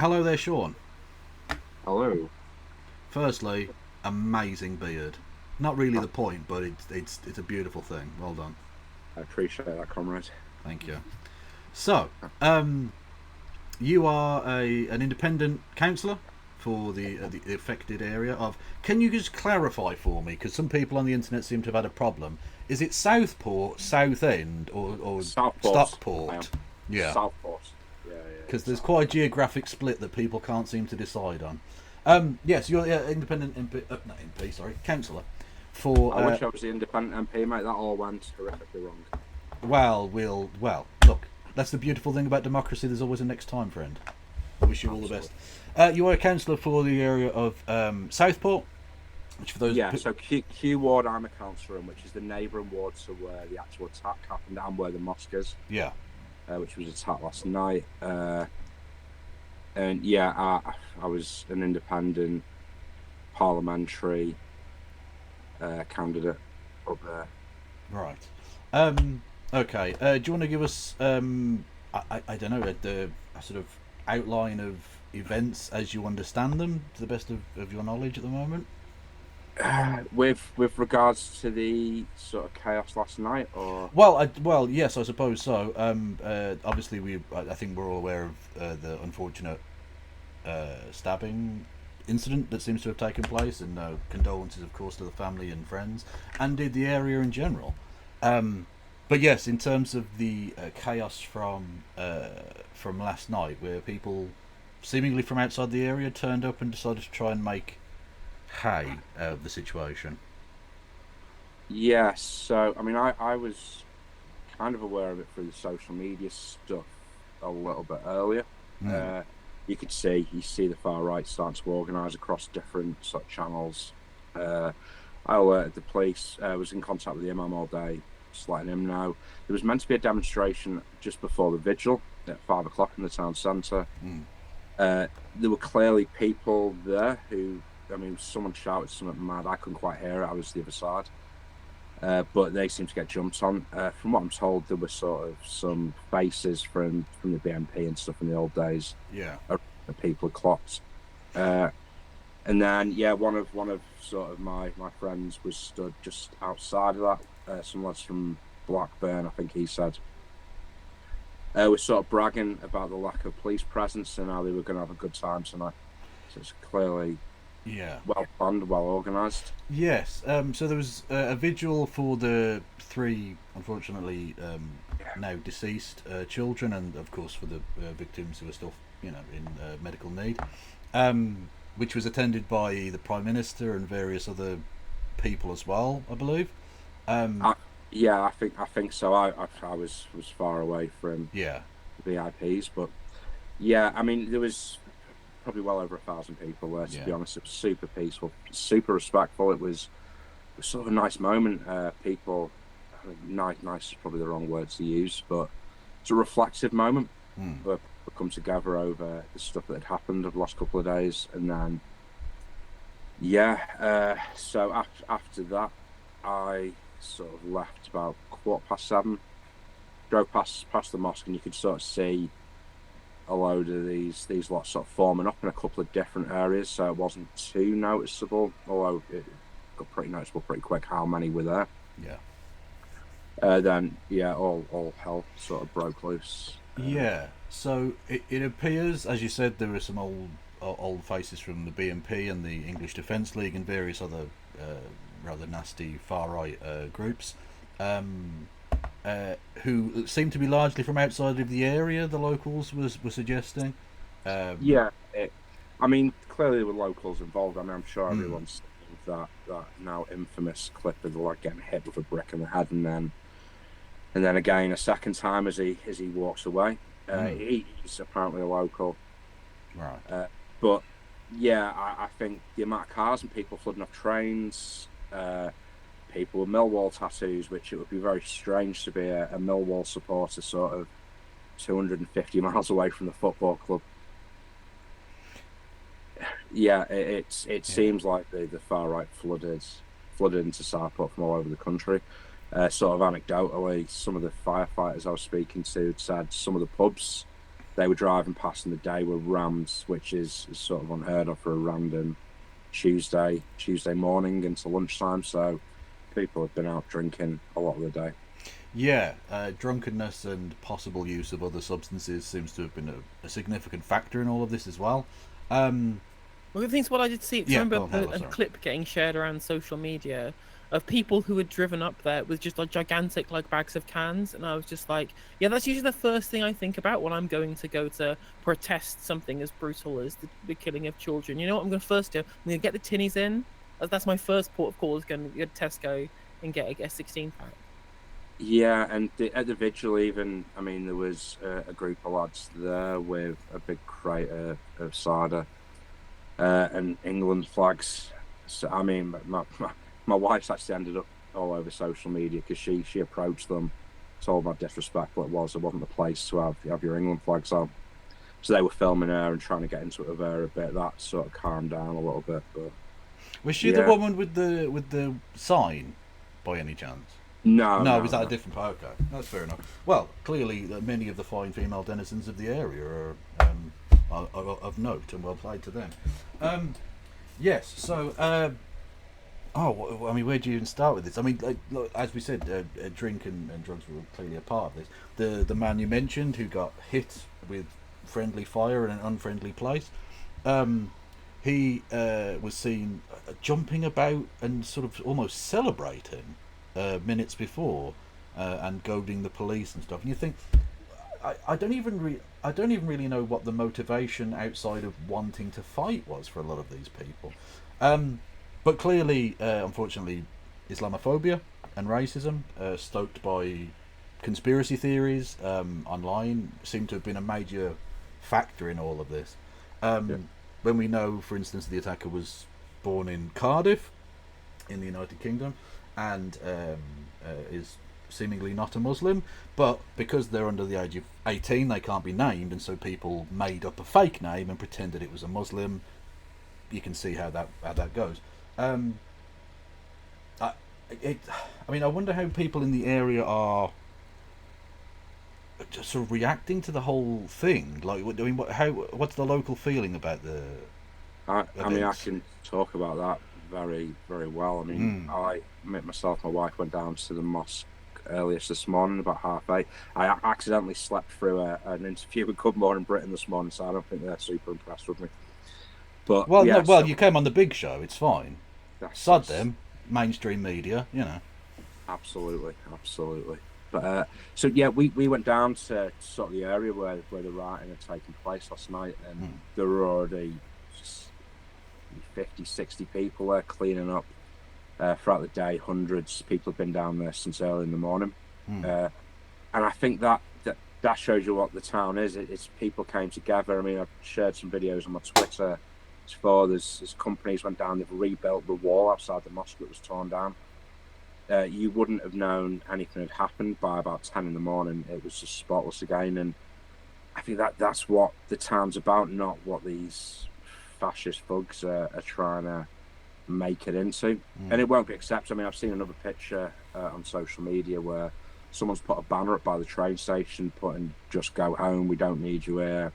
Hello there, Sean. Hello. Firstly, amazing beard. Not really the point, but it's a beautiful thing. Well done. I appreciate that, comrade. Thank you. So, you are an independent councillor for the affected area of. Can you just clarify for me? Because some people on the internet seem to have had a problem. Is it Southport, Southend, or Southport. I am. Stockport? Yeah, Southport. Yeah, yeah. because there's quite a geographic split that people can't seem to decide on. Yes, you're independent MP, not MP, sorry, councillor for. I wish I was the independent MP, mate. That all went horrifically wrong. Well. Look, that's the beautiful thing about democracy. There's always a next time, friend. I wish you all the best. You are a councillor for the area of Southport, which for those. Yeah, so Q Ward, I'm a councillor in, which is the neighbouring ward to where the actual attack happened and where the mosque is. Yeah. Which was attacked last night. And yeah, I was an independent parliamentary candidate up there. Right. Okay. Do you want to give us I don't know a sort of outline of events as you understand them to the best of your knowledge at the moment? With regards to the sort of chaos last night, or Well, yes, I suppose so. Obviously, I think we're all aware of the unfortunate stabbing incident that seems to have taken place, and condolences, of course, to the family and friends, and did the area in general. But yes, in terms of the chaos from last night, where people seemingly from outside the area turned up and decided to try and make hay out of the situation. yes. So I mean, I was kind of aware of it through the social media stuff a little bit earlier. Mm. You see the far right starting to organise across different sort of channels. I alerted the police. Was in contact with the imam all day, just letting him know there was meant to be a demonstration just before the vigil at 5 o'clock in the town centre. Mm. There were clearly people there who, I mean, someone shouted something mad. I couldn't quite hear it. I was the other side. But they seemed to get jumped on. From what I'm told, there were sort of some faces from the BNP and stuff in the old days. Yeah. The people had clocked. And then, yeah, one of sort of my friends was stood just outside of that. Some lads from Blackburn, I think he said, were sort of bragging about the lack of police presence and how they were going to have a good time tonight. So it's clearly well planned, well organised. Yes. So there was a vigil for the three, unfortunately, now deceased children, and of course for the victims who are still, in medical need, which was attended by the Prime Minister and various other people as well, I believe. Yeah, I think so. I was far away from Yeah. VIPs, but yeah, I mean there was probably well over 1,000 people there. To be honest, it was super peaceful, super respectful. It was sort of a nice moment. People, I mean, nice is probably the wrong word to use, but it's a reflexive moment. Where people come together over the stuff that had happened over the last couple of days, and then so after that, I sort of left about 7:15. Drove past the mosque, and you could sort of see a load of these lots sort of forming up in a couple of different areas, so it wasn't too noticeable, although it got pretty noticeable pretty quick how many were there. Then all hell sort of broke loose. So it appears, as you said, there were some old faces from the BNP and the English Defence League and various other rather nasty far right groups, who seem to be largely from outside of the area. The locals were suggesting. I mean, clearly there were locals involved. I mean, I'm sure everyone's seen that now infamous clip of the lad getting hit with a brick in the head, and then again a second time as he walks away. He's apparently a local, right? But yeah, I think the amount of cars and people flooding off trains. People with Millwall tattoos, which it would be very strange to be a Millwall supporter sort of 250 miles away from the football club. Yeah, it seems like the far right flooded into Southport from all over the country. Sort of anecdotally, some of the firefighters I was speaking to said some of the pubs they were driving past in the day were rammed, which is sort of unheard of for a random Tuesday morning into lunchtime. So people have been out drinking a lot of the day. Yeah, drunkenness and possible use of other substances seems to have been a significant factor in all of this as well. Well, the thing's what I did see. I Yeah, remember go on, Hella, a sorry. clip getting shared around social media of people who had driven up there with just like gigantic like bags of cans, and I was just like, yeah, that's usually the first thing I think about when I'm going to protest something as brutal as the killing of children. You know what I'm going to first do? I'm going to get the tinnies in. That's my first port of call, is going to go to Tesco and get a 16-pack. Yeah, and at the vigil, even, I mean, there was a group of lads there with a big crate of cider and England flags. So, I mean, my wife's actually ended up all over social media because she approached them, told how disrespectful it was. It wasn't the place to have your England flags on. So they were filming her and trying to get into it with her a bit. That sort of calmed down a little bit. But Was she the woman with the sign, by any chance? No, was that a different part? Okay, that's fair enough. Well, clearly, many of the fine female denizens of the area are of note, and well played to them. Yes, so, I mean, where do you even start with this? I mean, look, as we said, drink and drugs were clearly a part of this. The man you mentioned who got hit with friendly fire in an unfriendly place, he was seen jumping about and sort of almost celebrating minutes before, and goading the police and stuff. And you think, I don't even really know what the motivation outside of wanting to fight was for a lot of these people. But clearly, unfortunately, Islamophobia and racism, stoked by conspiracy theories online, seem to have been a major factor in all of this. When we know, for instance, the attacker was born in Cardiff, in the United Kingdom, and is seemingly not a Muslim, but because they're under the age of 18, they can't be named, and so people made up a fake name and pretended it was a Muslim. You can see how that goes. I mean, I wonder how people in the area are just sort of reacting to the whole thing. Like, I mean, what's the local feeling about the? I mean, I can talk about that very, very well. I mean, my wife went down to the mosque earliest this morning, about 8:30. I accidentally slept through an interview with Good Morning Britain this morning, so I don't think they're super impressed with me. But you came on the big show. It's fine. Sod them, mainstream media, you know. Absolutely. But so yeah, we went down to sort of the area where the rioting had taken place last night, and there were already 50, 60 people there cleaning up throughout the day. Hundreds of people have been down there since early in the morning, and I think that shows you what the town is. It's people came together. I mean, I've shared some videos on my Twitter before. There's companies went down, they've rebuilt the wall outside the mosque that was torn down. You wouldn't have known anything had happened by about 10 in the morning. It was just spotless again, and I think that's what the town's about, not what these fascist thugs are trying to make it into. And it won't be accepted. I mean, I've seen another picture on social media where someone's put a banner up by the train station putting "Just go home, we don't need you here."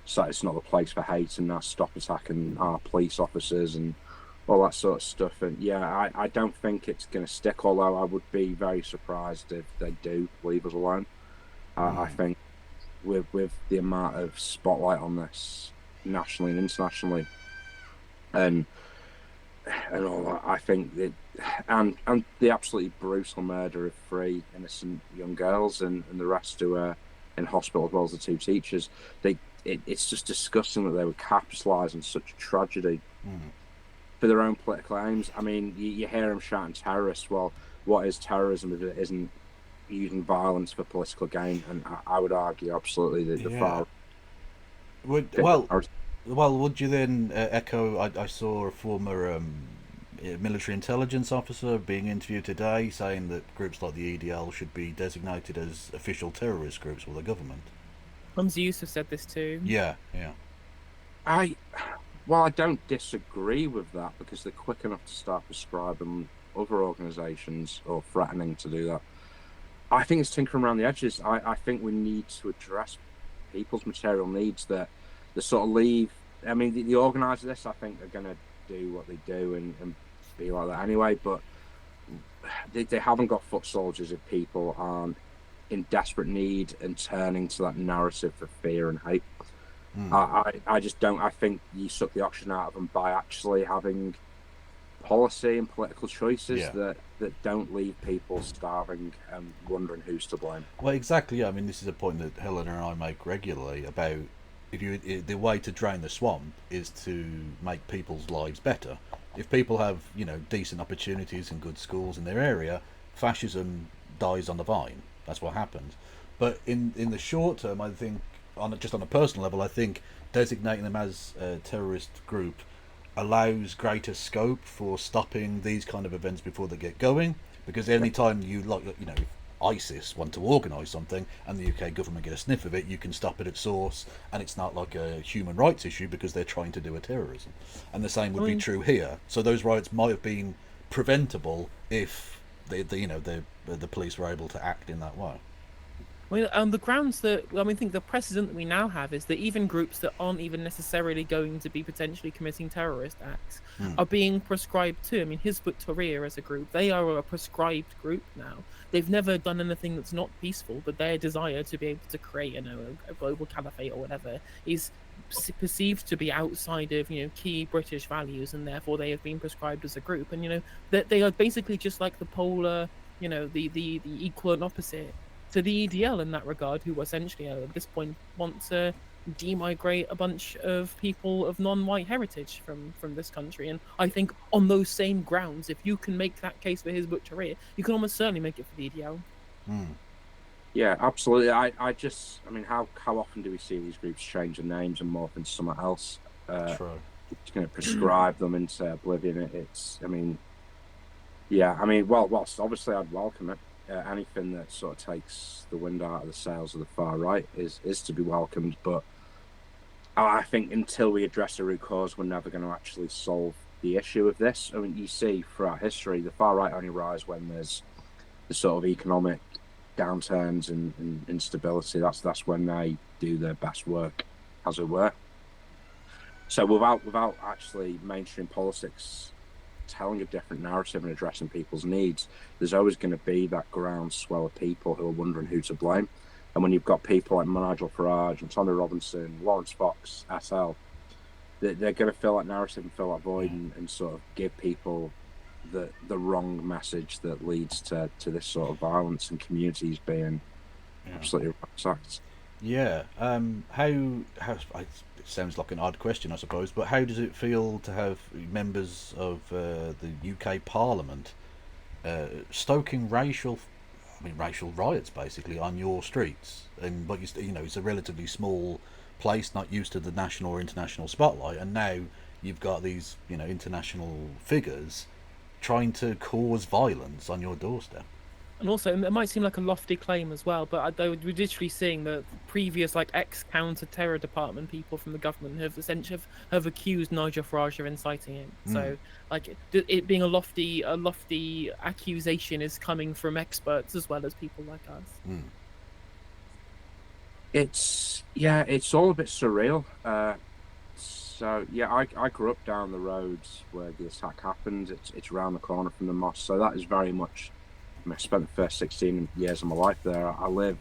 So it's not the place for hate, and that stop attacking our police officers and all that sort of stuff. And yeah, I don't think it's going to stick, although I would be very surprised if they do leave us alone. I think with the amount of spotlight on this nationally and internationally, and all that, I think that, and the absolutely brutal murder of 3 innocent young girls and the rest who are in hospital, as well as the 2 teachers, it's just disgusting that they would capitalise on such tragedy for their own political aims. I mean, you hear them shouting terrorists. Well, what is terrorism if it isn't using violence for political gain? And I would argue absolutely that the far... Well, would you then echo? I saw a former military intelligence officer being interviewed today saying that groups like the EDL should be designated as official terrorist groups for the government. Hamza Yusuf said this too. Yeah. I don't disagree with that, because they're quick enough to start prescribing other organisations or threatening to do that. I think it's tinkering around the edges. I think we need to address people's material needs that sort of leave. I mean, the organisers of this, I think, are going to do what they do and be like that anyway, but they haven't got foot soldiers if people aren't in desperate need and turning to that narrative of fear and hate. I just don't. I think you suck the oxygen out of them by actually having policy and political choices that don't leave people starving and wondering who's to blame. Well, exactly. Yeah. I mean, this is a point that Helena and I make regularly about the way to drain the swamp is to make people's lives better. If people have decent opportunities and good schools in their area, fascism dies on the vine. That's what happens. But in the short term, I think on a personal level, I think designating them as a terrorist group allows greater scope for stopping these kind of events before they get going. Because any time you if ISIS want to organise something and the UK government get a sniff of it, you can stop it at source, and it's not like a human rights issue because they're trying to do a terrorism. And the same would be true here. So those riots might have been preventable if the police were able to act in that way. The grounds that I think the precedent that we now have is that even groups that aren't even necessarily going to be potentially committing terrorist acts are being prescribed to. I mean, Hizb ut-Tahrir as a group, they are a prescribed group now. They've never done anything that's not peaceful, but their desire to be able to create, a global caliphate or whatever is perceived to be outside of key British values, and therefore they have been prescribed as a group. And that they are basically just like the polar, the equal and opposite to the EDL in that regard, who essentially at this point want to demigrate a bunch of people of non-white heritage from this country. And I think on those same grounds, if you can make that case for Hizb ut-Tahrir, you can almost certainly make it for the EDL. Yeah, absolutely. I mean, how often do we see these groups change their names and morph into something else? True. It's going to prescribe them into oblivion. Whilst obviously I'd welcome it, anything that sort of takes the wind out of the sails of the far right is to be welcomed. But I think until we address the root cause, we're never going to actually solve the issue of this. I mean, you see throughout history, the far right only rise when there's the sort of economic downturns and instability. That's when they do their best work, as it were. So without actually mainstream politics telling a different narrative and addressing people's needs, there's always going to be that groundswell of people who are wondering who to blame. And when you've got people like Nigel Farage and Tommy Robinson, Lawrence Fox, SL, they're going to fill that narrative and fill that void and sort of give people the wrong message that leads to this sort of violence and communities being absolutely ransacked. Yeah. How it sounds like an odd question, I suppose, but how does it feel to have members of the UK Parliament stoking racial riots basically on your streets? And but it's a relatively small place, not used to the national or international spotlight, and now you've got these international figures trying to cause violence on your doorstep. And also, it might seem like a lofty claim as well, but we're literally seeing that previous ex-counter-terror department people from the government have essentially have accused Nigel Farage of inciting it. So it being a lofty accusation is coming from experts as well as people like us. It's all a bit surreal. I grew up down the roads where the attack happened. It's around the corner from the mosque, so that is very much. I spent the first 16 years of my life there. I live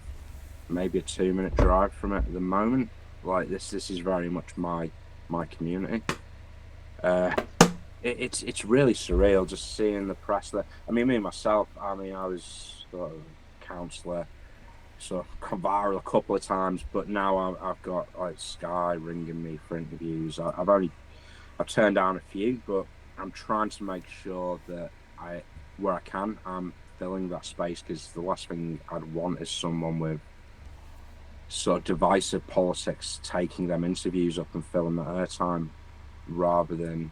maybe a 2-minute drive from it at the moment. Like this is very much my community. It's really surreal just seeing the press there. I mean, me myself. I was sort of councillor, sort of gone viral a couple of times, but now I've got Sky ringing me for interviews. I've turned down a few, but I'm trying to make sure that where I can, I'm filling that space, because the last thing I'd want is someone with sort of divisive politics taking them interviews up and filling that airtime, rather than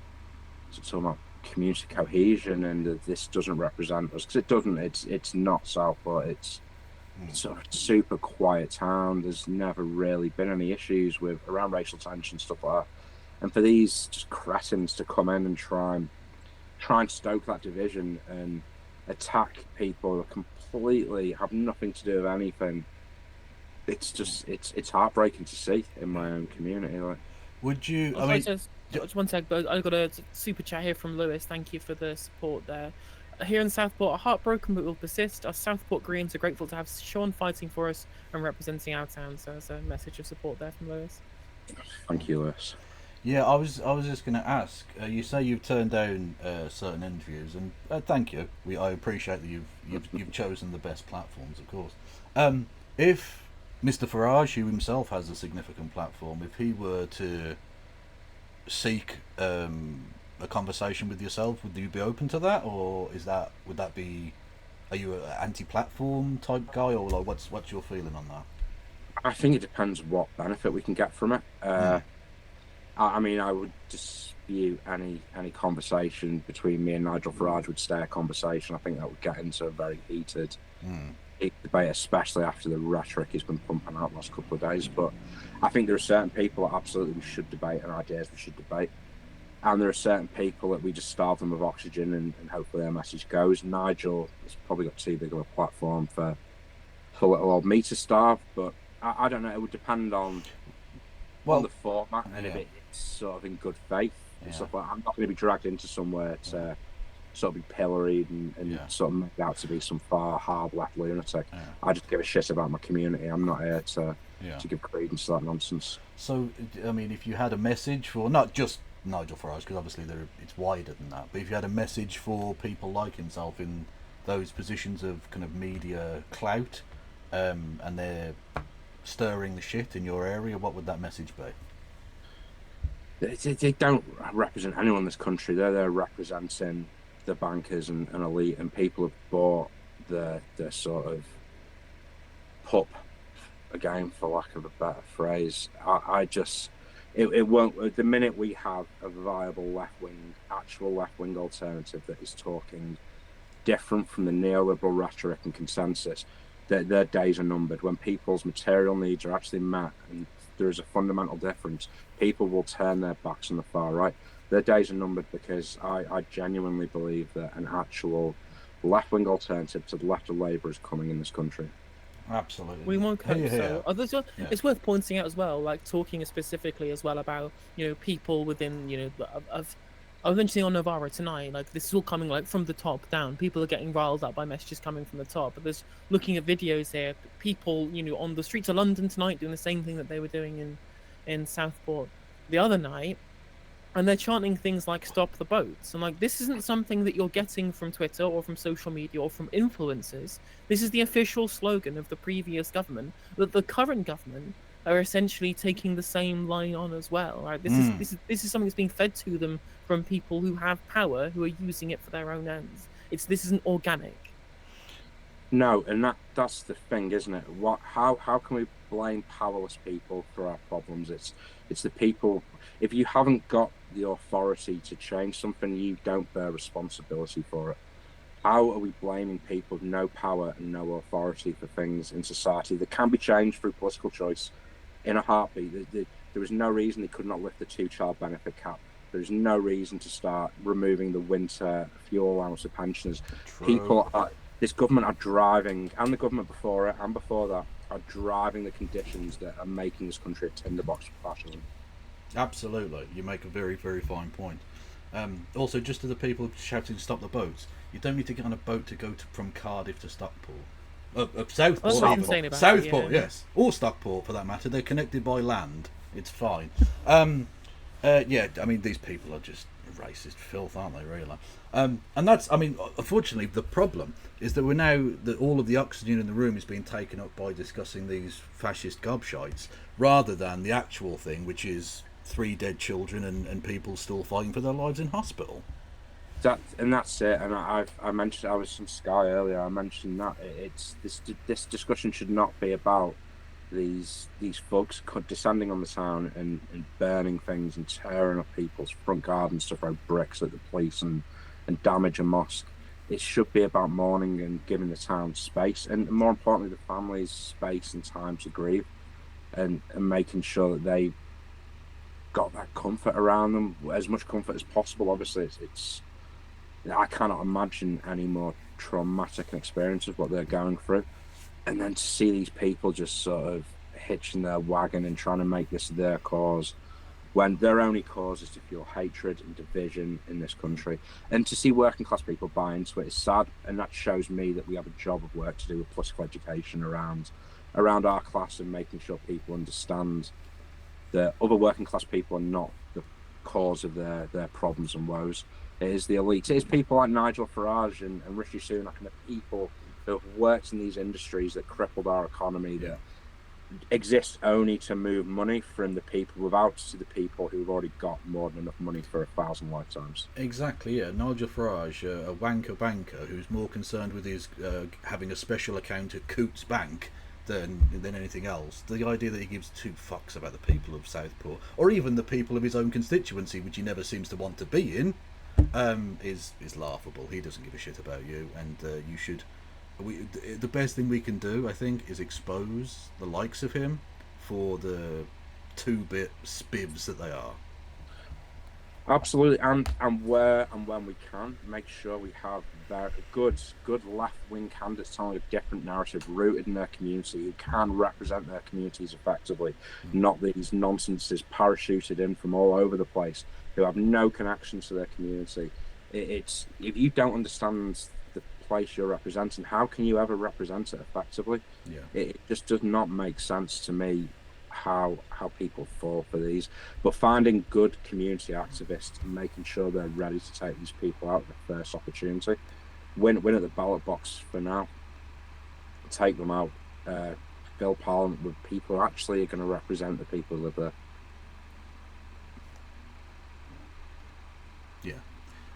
talking about community cohesion and that this doesn't represent us, because it doesn't. It's not Southport. It's sort of super quiet town. There's never really been any issues around racial tension, stuff like that. And for these just cretins to come in and try and stoke that division and attack people who completely have nothing to do with anything. It's just it's heartbreaking to see in my own community. Like, would you? I Also, mean, just one sec, but I got a super chat here from Lewis. Thank you for the support there. Here in Southport, are heartbroken but will persist. Us Southport Greens are grateful to have Sean fighting for us and representing our town. So there's a message of support there from Lewis. thank you, Lewis. yeah, I was just going to ask. You say you've turned down certain interviews, and thank you. I appreciate that you've chosen the best platforms, of course. If Mr. Farage, who himself has a significant platform, if he were to seek a conversation with yourself, would you be open to that, or would that be? Are you an anti-platform type guy, or like what's your feeling on that? I think it depends what benefit we can get from it. I mean, I would dispute any conversation between me and Nigel Farage would stay a conversation. I think that would get into a very heated debate, especially after the rhetoric he's been pumping out the last couple of days. But I think there are certain people that absolutely we should debate and ideas we should debate. And there are certain people that we just starve them of oxygen and hopefully their message goes. Nigel has probably got too big of a platform for little old me to starve, but I don't know. It would depend on the format and if it's sort of in good faith and stuff like that. I'm not going to be dragged into somewhere to sort of be pilloried and sort of made out to be some far hard left lunatic. I just give a shit about my community. I'm not here to give credence to that nonsense. So, I mean, if you had a message for not just Nigel Farage, because obviously it's wider than that, but if you had a message for people like himself in those positions of kind of media clout, and they're stirring the shit in your area, what would that message be? They don't represent anyone in this country. They're representing the bankers and elite, and people have bought the sort of pup again, for lack of a better phrase. It won't. The minute we have a viable actual left wing alternative that is talking different from the neoliberal rhetoric and consensus, their days are numbered. When people's material needs are actually met and there is a fundamental difference, people will turn their backs on the far right. Their days are numbered, because I genuinely believe that an actual left-wing alternative to the left of Labour is coming in this country. Absolutely. We won't cope. It's worth pointing out as well, like talking specifically as well about, people within, I was mentioning on Novara tonight, like this is all coming like from the top down. People are getting riled up by messages coming from the top. But there's looking at videos here, people, on the streets of London tonight doing the same thing that they were doing in Southport the other night. And they're chanting things like "stop the boats," and like this isn't something that you're getting from Twitter or from social media or from influencers. This is the official slogan of the previous government, that the current government are essentially taking the same line on as well. Right? This is something that's being fed to them from people who have power, who are using it for their own ends. This isn't organic. No, and that's the thing, isn't it? How can we blame powerless people for our problems? It's the people. If you haven't got the authority to change something, you don't bear responsibility for it. How are we blaming people with no power and no authority for things in society that can be changed through political choice in a heartbeat? There is no reason they could not lift the 2-child benefit cap. There's no reason to start removing the winter fuel allowance of pensioners. This government are driving, and the government before it and before that, are driving the conditions that are making this country a tinderbox for fascism. Absolutely. You make a very, very fine point. Also, just to the people shouting to stop the boats, you don't need to get on a boat to go from Cardiff to Stockport. Southport. Southport, yes. Or Stockport, for that matter. They're connected by land. It's fine. Yeah, I mean, these people are just racist filth, aren't they, really? And that's, I mean, unfortunately, the problem is that all of the oxygen in the room is being taken up by discussing these fascist gobshites, rather than the actual thing, which is 3 dead children and people still fighting for their lives in hospital. That's it. And I mentioned, I was from Sky earlier. I mentioned that it's this discussion should not be about these thugs descending on the town and burning things and tearing up people's front gardens to throw bricks at the police and damage a mosque. It should be about mourning and giving the town space, and more importantly, the families space and time to grieve, and making sure that they got that comfort around them, as much comfort as possible. Obviously, I cannot imagine any more traumatic an experience of what they're going through. And then to see these people just sort of hitching their wagon and trying to make this their cause, when their only cause is to fuel hatred and division in this country. And to see working class people buy into it is sad, and that shows me that we have a job of work to do with political education around our class, and making sure people understand that other working class people are not the cause of their problems and woes. It is the elite. It is people like Nigel Farage and Rishi Sunak, and the people who have worked in these industries that crippled our economy, that exist only to move money from the people without to the people who've already got more than enough money for 1,000 lifetimes. Exactly, yeah. Nigel Farage, a wanker banker who's more concerned with his having a special account at Coots Bank than anything else. The idea that he gives two fucks about the people of Southport, or even the people of his own constituency, which he never seems to want to be in, is laughable. He doesn't give a shit about you, and you should... the best thing we can do, I think, is expose the likes of him for the two-bit spivs that they are. Absolutely, and where and when we can, make sure we have very good left-wing candidates telling a different narrative, rooted in their community, who can represent their communities effectively, not these nonsenses parachuted in from all over the place, who have no connection to their community. It's if you don't understand the place you're representing, how can you ever represent it effectively? It just does not make sense to me how people fall for these. But finding good community activists and making sure they're ready to take these people out at the first opportunity, win at the ballot box for now, take them out, fill Parliament with people who actually are going to represent the people who live there.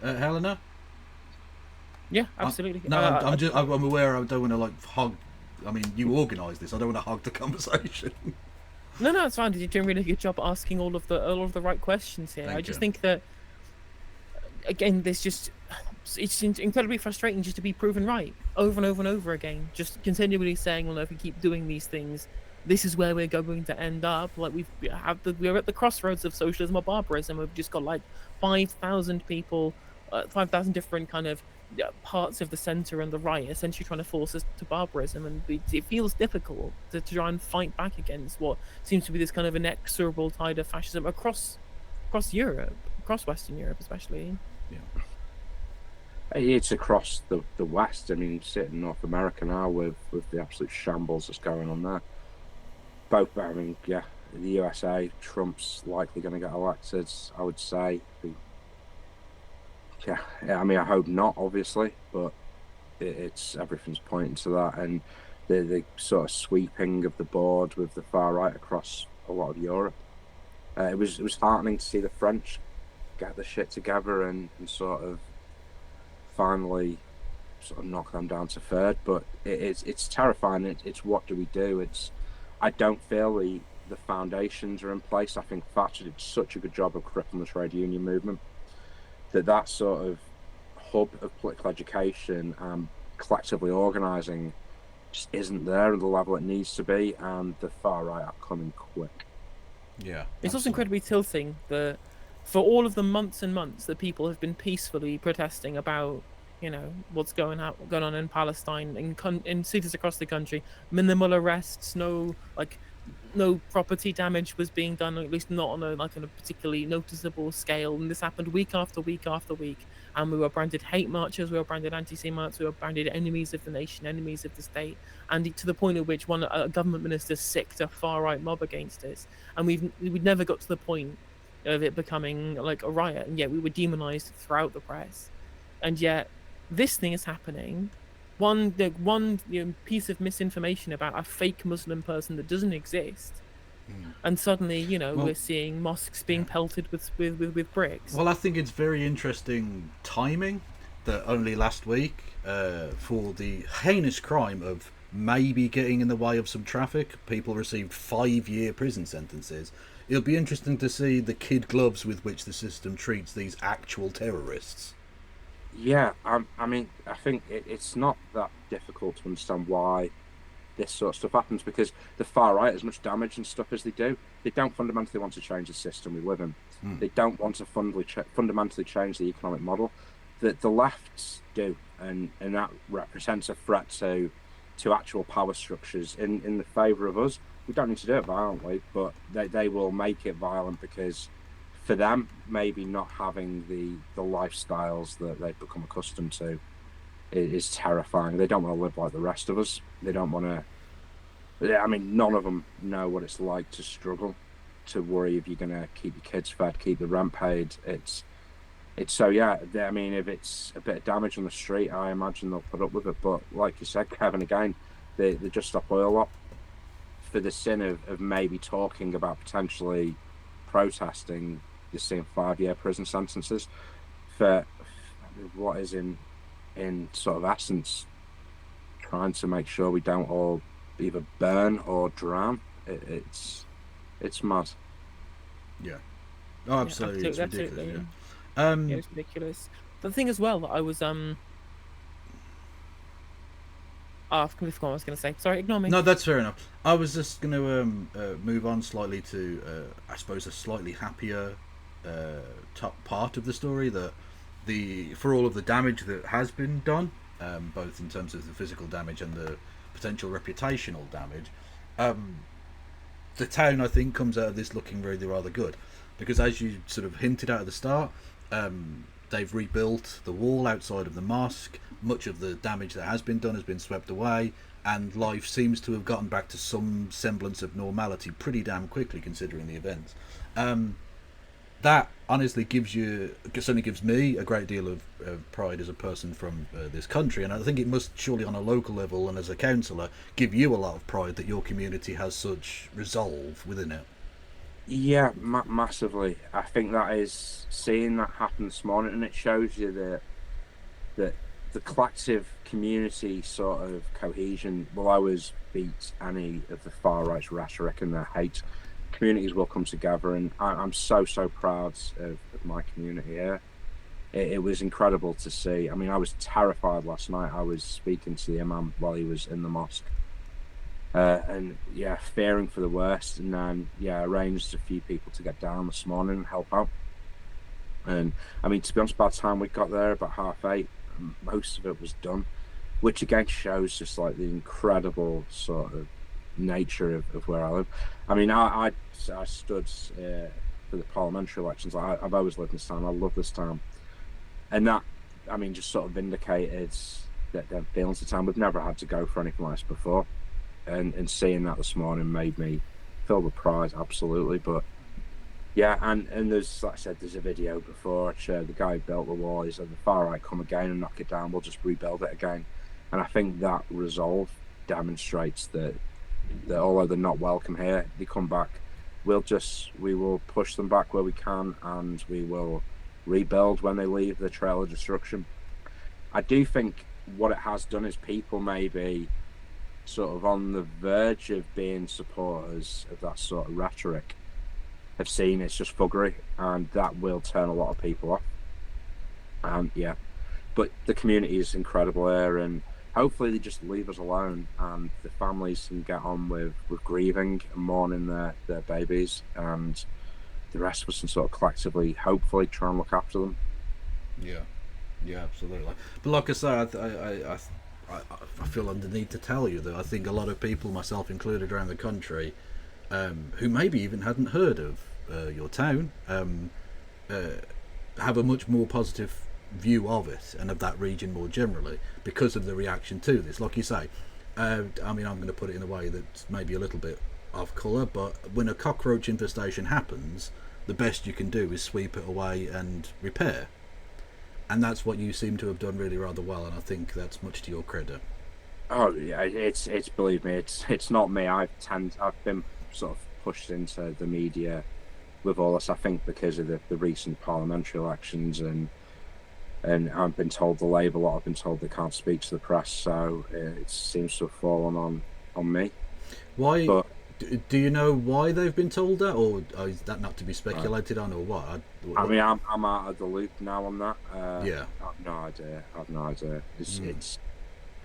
Helena? Yeah, absolutely. I'm aware I don't want to hug. I mean, you organised this. I don't want to hug the conversation. No, it's fine. You're doing a really good job asking all of the right questions here. I just think that, again, it's incredibly frustrating just to be proven right over and over and over again. Just continually saying, well, if we keep doing these things, this is where we're going to end up. Like we're at the crossroads of socialism or barbarism. We've just got like 5,000 people, 5,000 different kind of parts of the centre and the right essentially trying to force us to barbarism, and it feels difficult to try and fight back against what seems to be this kind of inexorable tide of fascism across Europe, across Western Europe especially. It's across the West. I mean, you sit in North America now with the absolute shambles that's going on there. Both, I mean, the USA, Trump's likely going to get elected, I would say. Yeah, I mean, I hope not, obviously, but it's everything's pointing to that, and the sort of sweeping of the board with the far right across a lot of Europe. It was heartening to see the French get the shit together and sort of finally sort of knock them down to third, but it's terrifying. It's what do we do? I don't feel the foundations are in place. I think Thatcher did such a good job of crippling the trade union movement, that sort of hub of political education and collectively organising just isn't there at the level it needs to be, and the far right are coming quick. Yeah, it's also incredibly tilting that for all of the months and months that people have been peacefully protesting about, what's going on in Palestine, in cities across the country, minimal arrests, no property damage was being done, or at least not on a particularly noticeable scale. And this happened week after week after week. And we were branded hate marchers, we were branded anti-Semites, we were branded enemies of the nation, enemies of the state, and to the point at which a government minister sicked a far-right mob against us. And we'd never got to the point of it becoming like a riot, and yet we were demonized throughout the press. And yet this thing is happening. One piece of misinformation about a fake Muslim person that doesn't exist, and suddenly we're seeing mosques being pelted with bricks. Well, I think it's very interesting timing that only last week, for the heinous crime of maybe getting in the way of some traffic, people received 5-year prison sentences. It'll be interesting to see the kid gloves with which the system treats these actual terrorists. Yeah, I mean, I think it's not that difficult to understand why this sort of stuff happens, because the far right, as much damage and stuff as they do, they don't fundamentally want to change the system we live in. They don't want to fundamentally change the economic model. that the lefts do, and that represents a threat to actual power structures in the favour of us. We don't need to do it violently, but they will make it violent because for them, maybe not having the lifestyles that they've become accustomed to is terrifying. They don't want to live like the rest of us. They don't want to. I mean, none of them know what it's like to struggle, to worry if you're going to keep your kids fed, keep the rent paid. It's so, yeah, I mean, if it's a bit of damage on the street, I imagine they'll put up with it. But like you said, Kevin, again, they just stop oil up for the sin of maybe talking about potentially protesting. You're seeing 5-year prison sentences for what is in sort of essence trying to make sure we don't all either burn or drown. It's mad. Yeah. Oh, absolutely. Yeah, It's ridiculous. absolutely. Yeah. It's ridiculous. The thing as well, I was I've completely forgot what I was going to say. Sorry, ignore me. No, that's fair enough. I was just going to move on slightly to, I suppose, a slightly happier top part of the story. That for all of the damage that has been done, both in terms of the physical damage and the potential reputational damage, the town, I think, comes out of this looking really rather good, because as you sort of hinted at the start, they've rebuilt the wall outside of the mosque. Much of the damage that has been done has been swept away, and life seems to have gotten back to some semblance of normality pretty damn quickly, considering the events. That honestly certainly gives me a great deal of pride as a person from this country, and I think it must surely on a local level and as a councillor give you a lot of pride that your community has such resolve within it. Yeah, massively. I think that is seeing that happen this morning, and it shows you that the collective community sort of cohesion will always beat any of the far right's rhetoric and their hate. Communities will come together, and I'm so proud of my community here. It was incredible to see. I mean, I was terrified last night. I was speaking to the imam while he was in the mosque. And yeah, fearing for the worst, and then arranged a few people to get down this morning and help out. And I mean, to be honest, by the time we got there about 8:30, most of it was done, which again shows just like the incredible sort of nature of where I live. I mean, I stood for the parliamentary elections. I've always lived in this town. I love this town, and that, I mean, just sort of vindicated that their feelings of the town. We've never had to go for anything like this before. And seeing that this morning made me feel with pride, absolutely. But yeah, and there's, like I said, there's a video before I showed the guy who built the wall. He said, the far right come again and knock it down, we'll just rebuild it again. And I think that resolve demonstrates that although they're not welcome here, they come back. We will push them back where we can, and we will rebuild when they leave the trail of destruction. I do think what it has done is people maybe sort of on the verge of being supporters of that sort of rhetoric have seen it's just fuggery, and that will turn a lot of people off. Yeah, but the community is incredible here, and hopefully they just leave us alone and the families can get on with grieving and mourning their babies, and the rest of us can sort of collectively hopefully try and look after them. Yeah, absolutely. But like I say, I feel under the need to tell you that I think a lot of people, myself included, around the country, who maybe even hadn't heard of your town, have a much more positive view of it and of that region more generally because of the reaction to this. Like you say, I mean, I'm going to put it in a way that's maybe a little bit off colour, but when a cockroach infestation happens, the best you can do is sweep it away and repair. And that's what you seem to have done really rather well, and I think that's much to your credit. Oh yeah, it's believe me, it's not me. I've been sort of pushed into the media with all this. I think because of the recent parliamentary elections, and I've been told the Labour lot. I've been told they can't speak to the press, so it seems to have fallen on me. Why? But do you know why they've been told that, or is that not to be speculated on, or what? I mean, I'm out of the loop now on that. Yeah, I have no idea. It's.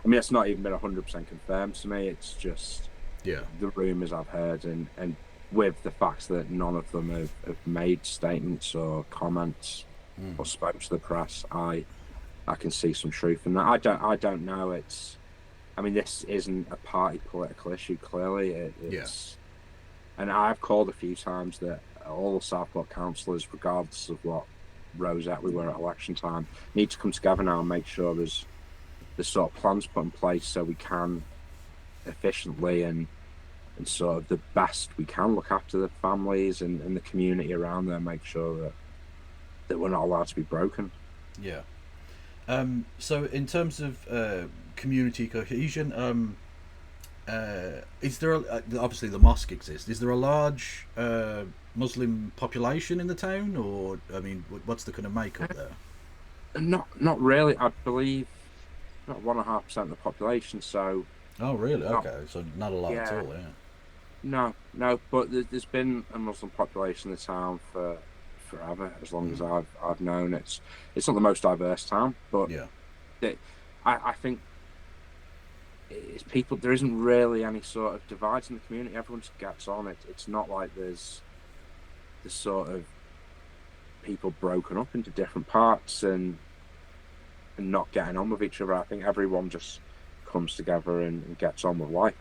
I mean, it's not even been 100% confirmed to me. It's just the rumours I've heard, and with the fact that none of them have made statements or comments or spoke to the press, I I can see some truth in that. I don't know. I mean, this isn't a party political issue. Clearly, it's. And I've called a few times that all Southport councillors, regardless of what rosette we were at election time, need to come together now and make sure there's sort of plans put in place so we can efficiently and sort of the best we can look after the families and the community around there, make sure that we're not allowed to be broken. Yeah. So in terms of community cohesion, is there obviously the mosque exists? Is there a large Muslim population in the town, or I mean, what's the kind of makeup there? Not really. I believe not 1.5% of the population. So. Oh really? Okay, so not a lot at all. Yeah. No. But there's been a Muslim population in the town for forever, as long as I've known. It's not the most diverse town, but yeah, I think it's people. There isn't really any sort of divides in the community. Everyone just gets on. It's not like there's sort of people broken up into different parts and not getting on with each other. I think everyone just comes together and gets on with life.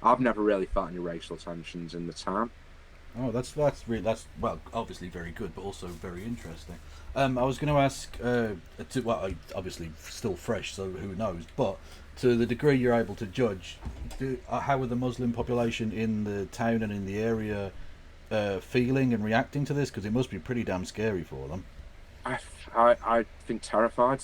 I've never really felt any racial tensions in the town. Oh, that's well, obviously very good, but also very interesting. I was going to ask, obviously still fresh, so who knows? But to the degree you're able to judge, how are the Muslim population in the town and in the area feeling and reacting to this? Because it must be pretty damn scary for them. I think terrified.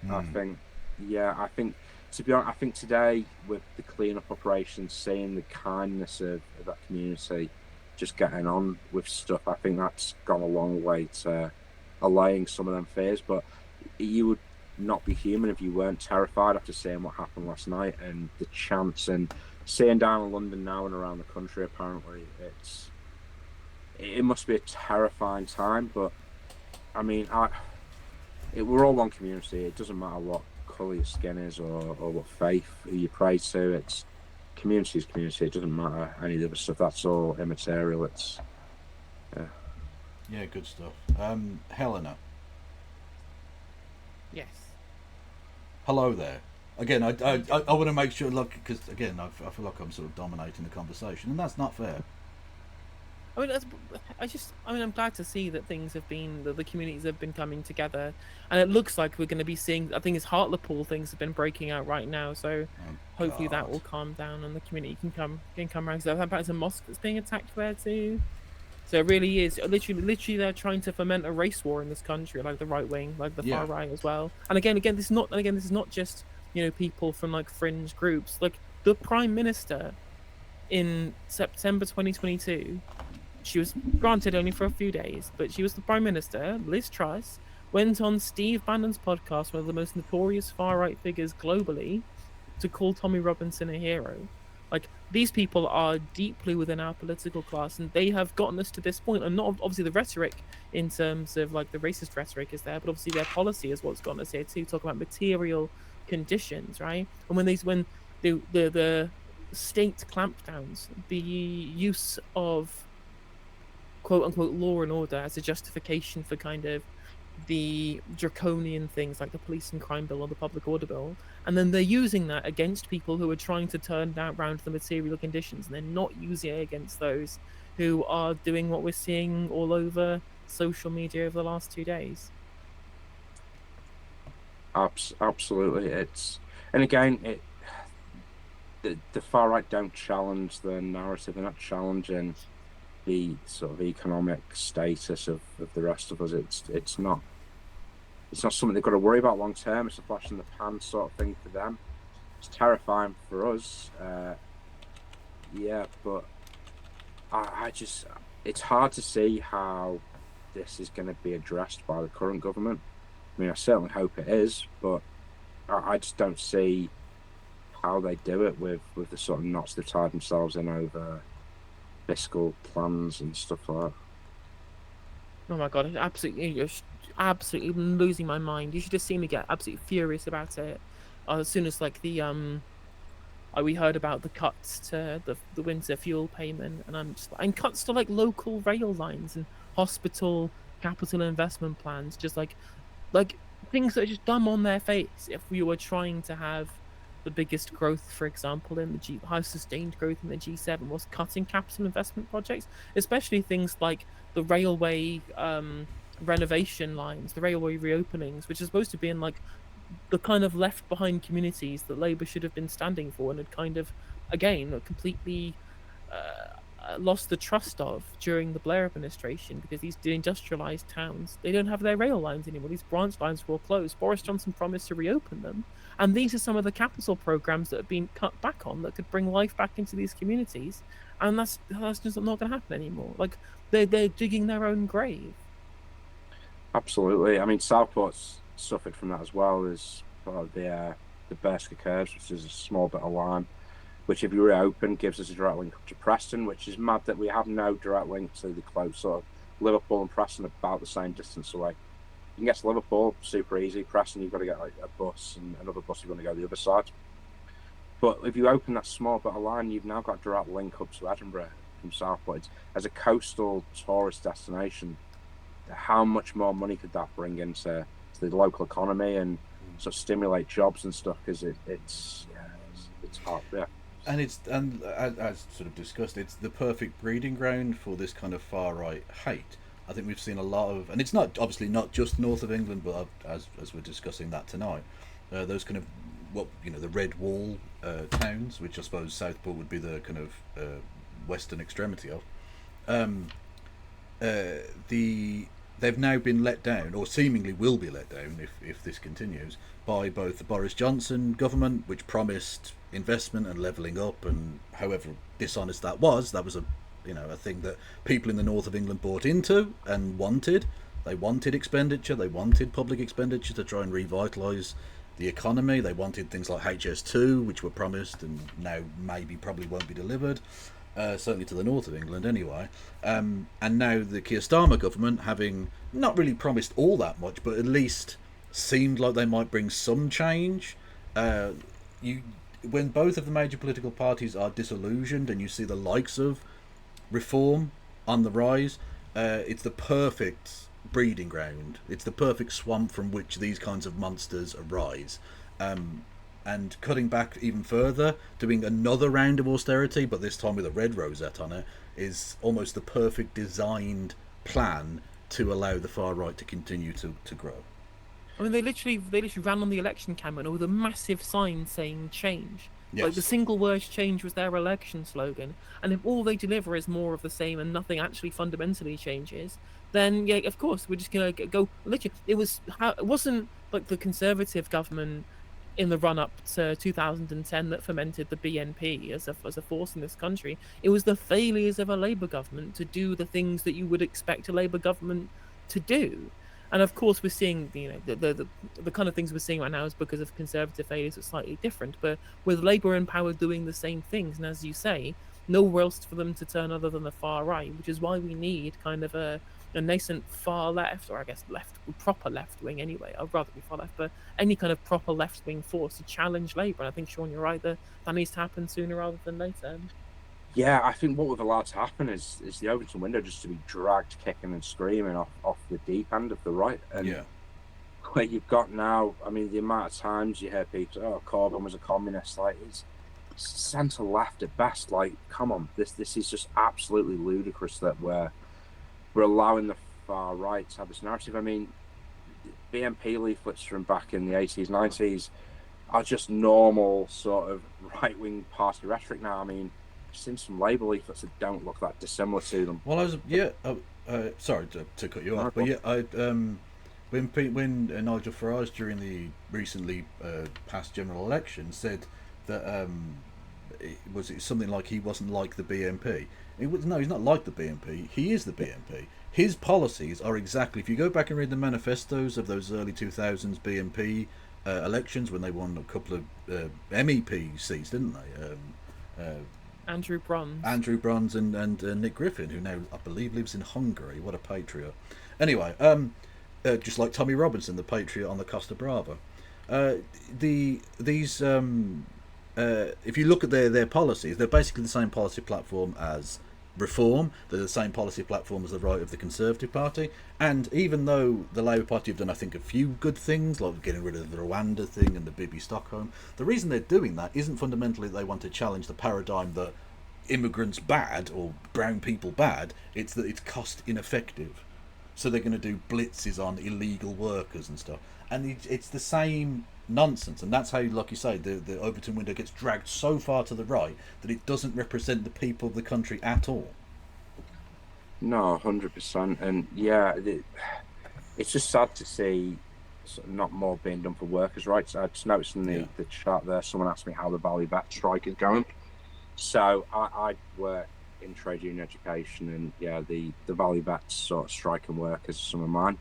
I think to be honest, I think today with the clean-up operation, seeing the kindness of that community just getting on with stuff, I think that's gone a long way to allaying some of them fears. But you would not be human if you weren't terrified after seeing what happened last night and the chance, and seeing down in London now and around the country. Apparently, it must be a terrifying time. But I mean, we're all one community. It doesn't matter what colour your skin is or what faith you pray to. It's community is community. It doesn't matter any of the other stuff. That's all immaterial. Yeah, good stuff. Helena. Yes. Hello there. Again, I want to make sure, look, because again, I feel like I'm sort of dominating the conversation, and that's not fair. I mean, I'm glad to see that the communities have been coming together, and it looks like we're going to be seeing. I think it's Hartlepool things have been breaking out right now, so hopefully that will calm down and the community can come around. So there's a mosque that's being attacked there too. So it really is literally they're trying to foment a race war in this country, like the right wing, like the far right as well. And again, this is not just people from like fringe groups. Like the Prime Minister in September 2022. She was granted only for a few days, but she was the Prime Minister. Liz Truss went on Steve Bannon's podcast, one of the most notorious far-right figures globally, to call Tommy Robinson a hero. Like, these people are deeply within our political class, and they have gotten us to this point. And not obviously the rhetoric in terms of like the racist rhetoric is there, but obviously their policy is what's gotten us here too. Talk about material conditions, right? And when the state clampdowns, the use of quote unquote law and order as a justification for kind of the draconian things like the police and crime bill or the public order bill, and then they're using that against people who are trying to turn that around the material conditions, and they're not using it against those who are doing what we're seeing all over social media over the last 2 days. Absolutely. The far right don't challenge the narrative. They're not challenging the sort of economic status of the rest of us. It's not something they've got to worry about long term. It's a flash in the pan sort of thing for them. It's terrifying for us. But it's hard to see how this is going to be addressed by the current government. I mean, I certainly hope it is, but I just don't see how they do it with the sort of knots they've tied themselves in over fiscal plans and stuff like that. Oh my god, absolutely losing my mind. You should have seen me get absolutely furious about it as soon as like we heard about the cuts to the winter fuel payment, and cuts to like local rail lines and hospital capital investment plans, just like things that are just dumb on their face. If we were trying to have the biggest growth, for example, in the high sustained growth in the G7 was cutting capital investment projects, especially things like the railway renovation lines, the railway reopenings, which is supposed to be in like the kind of left behind communities that Labour should have been standing for and had kind of, again, completely lost the trust of during the Blair administration, because these deindustrialized towns, they don't have their rail lines anymore. These branch lines were all closed. Boris Johnson promised to reopen them, and these are some of the capital programs that have been cut back on that could bring life back into these communities, and that's just not going to happen anymore. Like they're digging their own grave. Absolutely. I mean, Southport's suffered from that as well. There's the Berska curves, which is a small bit of line, which if you reopen gives us a direct link up to Preston, which is mad that we have no direct link to the close. Sort of Liverpool and Preston are about the same distance away. You can get to Liverpool super easy. Preston, you've got to get like a bus, and another bus, you're going to go the other side. But if you open that small bit of line, you've now got a direct link up to Edinburgh from Southport. As a coastal tourist destination, how much more money could that bring into the local economy and sort of stimulate jobs and stuff? Because it's hard, yeah. And as sort of discussed, it's the perfect breeding ground for this kind of far right hate. I think we've seen a lot of, and it's not obviously not just north of England, but as we're discussing that tonight, those kind of the red wall towns, which I suppose Southport would be the kind of western extremity of. Um, they've now been let down, or seemingly will be let down if this continues, by both the Boris Johnson government, which promised investment and levelling up, and however dishonest that was a thing that people in the north of England bought into and wanted. They wanted expenditure, they wanted public expenditure to try and revitalise the economy. They wanted things like HS2, which were promised and now probably won't be delivered. Certainly to the north of England anyway. And now the Keir Starmer government, having not really promised all that much, but at least seemed like they might bring some change. When both of the major political parties are disillusioned and you see the likes of reform on the rise, it's the perfect breeding ground. It's the perfect swamp from which these kinds of monsters arise. And cutting back even further, doing another round of austerity, but this time with a red rosette on it, is almost the perfect designed plan to allow the far right to continue to grow. I mean, they literally ran on the election campaign with a massive sign saying "change." Yes. Like the single word "change" was their election slogan, and if all they deliver is more of the same and nothing actually fundamentally changes, then yeah, of course we're just gonna go. Literally, it wasn't like the Conservative government in the run up to 2010 that fermented the BNP as a force in this country. It was the failures of a Labour government to do the things that you would expect a Labour government to do. And of course, we're seeing the kind of things we're seeing right now is because of Conservative failures are slightly different. But with Labour in power doing the same things, and as you say, nowhere else for them to turn other than the far right, which is why we need kind of a nascent far left, or I guess proper left wing anyway. I'd rather be far left, but any kind of proper left wing force to challenge Labour. And I think, Sean, you're right, that needs to happen sooner rather than later. Yeah, I think what we've allowed to happen is the Overton window just to be dragged kicking and screaming off the deep end of the right. And yeah. Where you've got now, I mean, the amount of times you hear people, oh, Corbyn was a communist, like it's centre left at best. Like, come on, this is just absolutely ludicrous that we're allowing the far right to have this narrative. I mean, BNP leaflets from back in the 80s, 90s are just normal sort of right-wing party rhetoric now. I mean, I've seen some Labour leaflets that don't look that dissimilar to them. Well, sorry to cut you off, but yeah, when Nigel Farage during the recently past general election said that it something like he wasn't like the BNP. No, he's not like the BNP. He is the BNP. His policies are exactly. If you go back and read the manifestos of those early 2000s BNP elections when they won a couple of MEP seats, didn't they? Andrew Bronze and Nick Griffin, who now I believe lives in Hungary. What a patriot! Anyway, just like Tommy Robinson, the patriot on the Costa Brava. If you look at their policies, they're basically the same policy platform as reform. They're the same policy platform as the right of the Conservative Party. And even though the Labour Party have done, I think, a few good things, like getting rid of the Rwanda thing and the Bibi Stockholm, the reason they're doing that isn't fundamentally that they want to challenge the paradigm that immigrants bad or brown people bad. It's that it's cost ineffective. So they're going to do blitzes on illegal workers and stuff. And it's the same nonsense, and that's how, like you say, the Overton window gets dragged so far to the right that it doesn't represent the people of the country at all. No, 100%, and yeah, it's just sad to see sort of not more being done for workers' rights. I just noticed in the chat there, someone asked me how the Valley Vet strike is going. So I work in trade union education, and yeah, the Valley Vets sort of strike and workers are some of mine.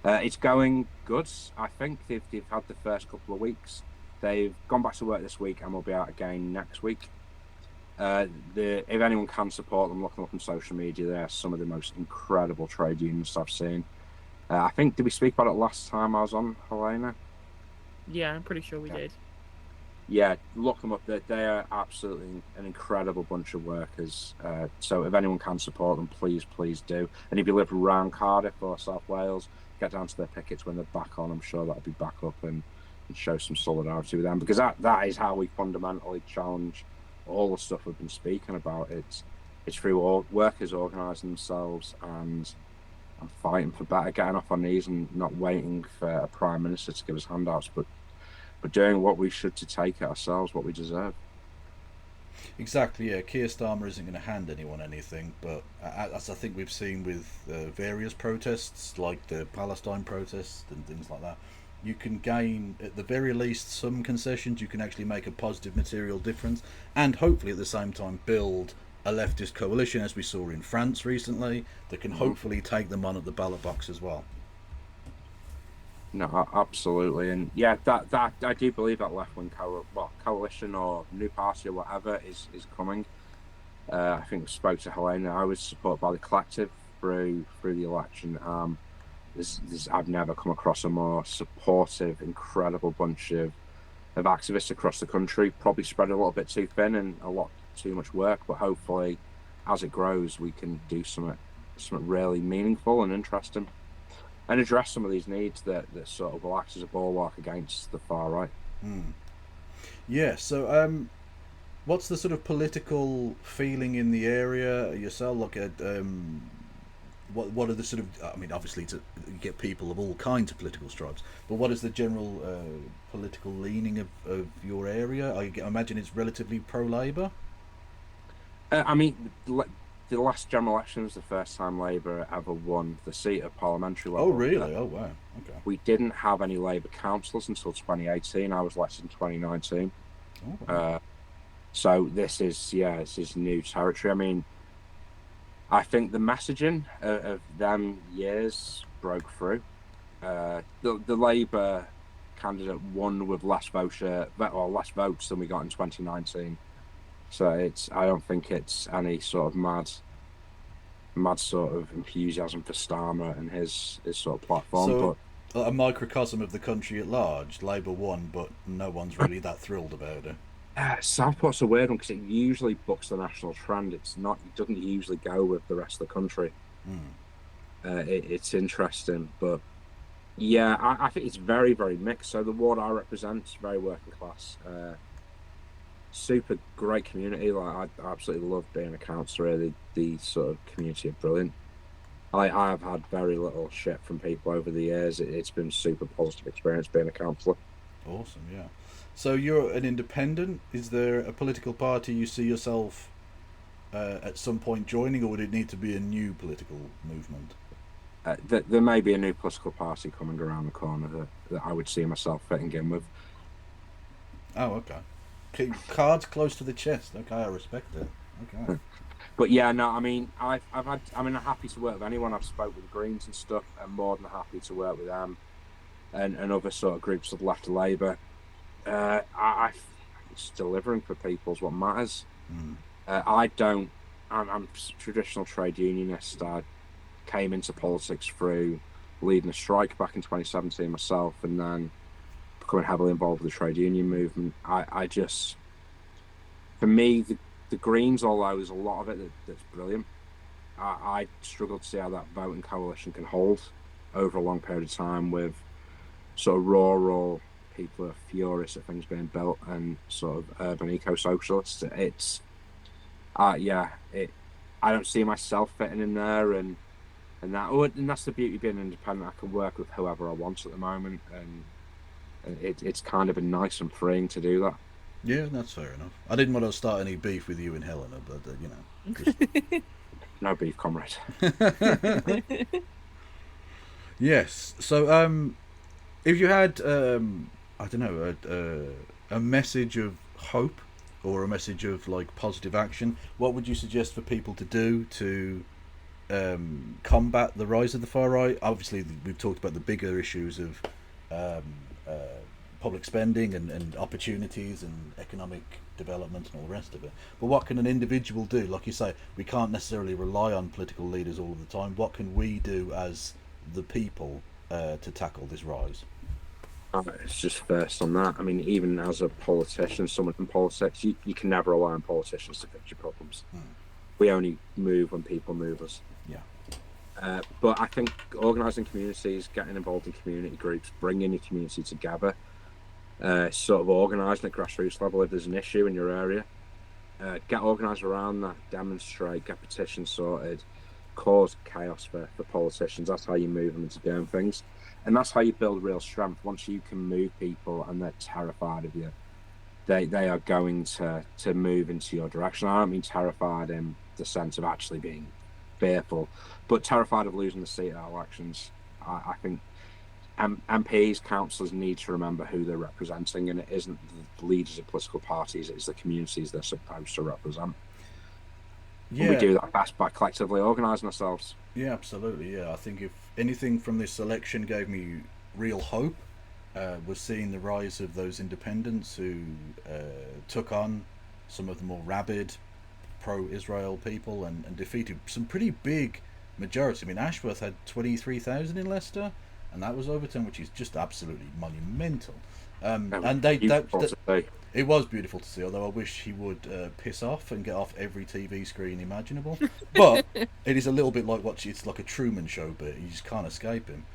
It's going good. I think they've had the first couple of weeks. They've gone back to work this week and will be out again next week. If anyone can support them, look them up on social media. They're some of the most incredible trade unions I've seen. I think, did we speak about it last time I was on, Helena? Yeah, I'm pretty sure we did. Yeah, look them up. They are absolutely an incredible bunch of workers. So if anyone can support them, please do. And if you live around Cardiff or South Wales, get down to their pickets when they're back on. I'm sure that'll be back up and show some solidarity with them, because that is how we fundamentally challenge all the stuff we've been speaking about. It's through all workers organising themselves and fighting for better, getting off our knees and not waiting for a prime minister to give us handouts, but doing what we should to take it ourselves, what we deserve. Exactly, yeah. Keir Starmer isn't going to hand anyone anything, but as I think we've seen with various protests, like the Palestine protests and things like that, you can gain, at the very least, some concessions. You can actually make a positive material difference, and hopefully at the same time build a leftist coalition, as we saw in France recently, that can hopefully take them on at the ballot box as well. No, absolutely, and yeah, that I do believe that left-wing coalition or new party or whatever is coming. I think we spoke to Helena. I was supported by the collective through the election. I've never come across a more supportive, incredible bunch of activists across the country. Probably spread a little bit too thin and a lot too much work, but hopefully, as it grows, we can do something really meaningful and interesting, and address some of these needs that sort of will act as a bulwark against the far right. Yeah, so what's the sort of political feeling in the area yourself? Look at what are the sort of, I mean, obviously to get people of all kinds of political stripes, but what is the general political leaning of your area? I imagine it's relatively pro-Labour? I mean, the last general election was the first time Labour ever won the seat at parliamentary level. Oh, really? Oh, wow. Okay. We didn't have any Labour councillors until 2018. I was elected in 2019. Oh, wow. So this is new territory. I mean, I think the messaging of them years broke through. The Labour candidate won with less votes than we got in 2019. So I don't think it's any sort of mad sort of enthusiasm for Starmer and his sort of platform. So, but a microcosm of the country at large, Labour won, but no one's really that thrilled about it. Southport's a weird one because it usually bucks the national trend. It doesn't usually go with the rest of the country. It's interesting, but yeah, I think it's very, very mixed. So the ward I represent is very working class. Super great community. Like I absolutely love being a councillor. The sort of community are brilliant. I have had very little shit from people over the years. It's been super positive experience being a councillor. Awesome, yeah. So you're an independent. Is there a political party you see yourself at some point joining, or would it need to be a new political movement? There may be a new political party coming around the corner that I would see myself fitting in with. Oh, okay. Cards close to the chest. Okay, I respect it. Okay. But yeah, no, I mean, I'm happy to work with anyone. I've spoke with the Greens and stuff. I'm more than happy to work with them and other sort of groups of left Labour. It's delivering for people is what matters. I'm traditional trade unionist. I came into politics through leading a strike back in 2017 myself, and then becoming heavily involved with the trade union movement. For me, the Greens, although there's a lot of it that's brilliant, I struggle to see how that voting coalition can hold over a long period of time with sort of rural people who are furious at things being built and sort of urban eco-socialists. It's, I don't see myself fitting in there, and that's the beauty of being independent. I can work with whoever I want at the moment, and it's kind of been nice and freeing to do that. Yeah, that's fair enough. I didn't want to start any beef with you and Helena, but you know, just... No beef, comrade. Yes. So, if you had, I don't know, a message of hope or a message of like positive action, what would you suggest for people to do to combat the rise of the far right? Obviously, we've talked about the bigger issues of public spending and opportunities and economic development and all the rest of it. But what can an individual do? Like you say, we can't necessarily rely on political leaders all of the time. What can we do as the people to tackle this rise? It's just first on that. I mean, even as a politician, someone in politics, you can never rely on politicians to fix your problems. We only move when people move us. Yeah. But I think organising communities, getting involved in community groups, bringing your community together, sort of organising at grassroots level if there's an issue in your area, get organised around that, demonstrate, get petitions sorted, cause chaos for politicians. That's how you move them into doing things. And that's how you build real strength. Once you can move people and they're terrified of you, they are going to move into your direction. I don't mean terrified in the sense of actually being fearful, but terrified of losing the seat at elections. I think MPs, councillors need to remember who they're representing, and it isn't the leaders of political parties, it's the communities they're supposed to represent. Yeah. And we do that best by collectively organising ourselves. Yeah, absolutely. Yeah, I think if anything from this election gave me real hope, was seeing the rise of those independents who took on some of the more rabid pro-Israel people and defeated some pretty big majority. I mean, Ashworth had 23,000 in Leicester, and that was Overton, which is just absolutely monumental. And it was beautiful to see, although I wish he would piss off and get off every TV screen imaginable. But it is a little bit like it's like a Truman Show bit. You just can't escape him.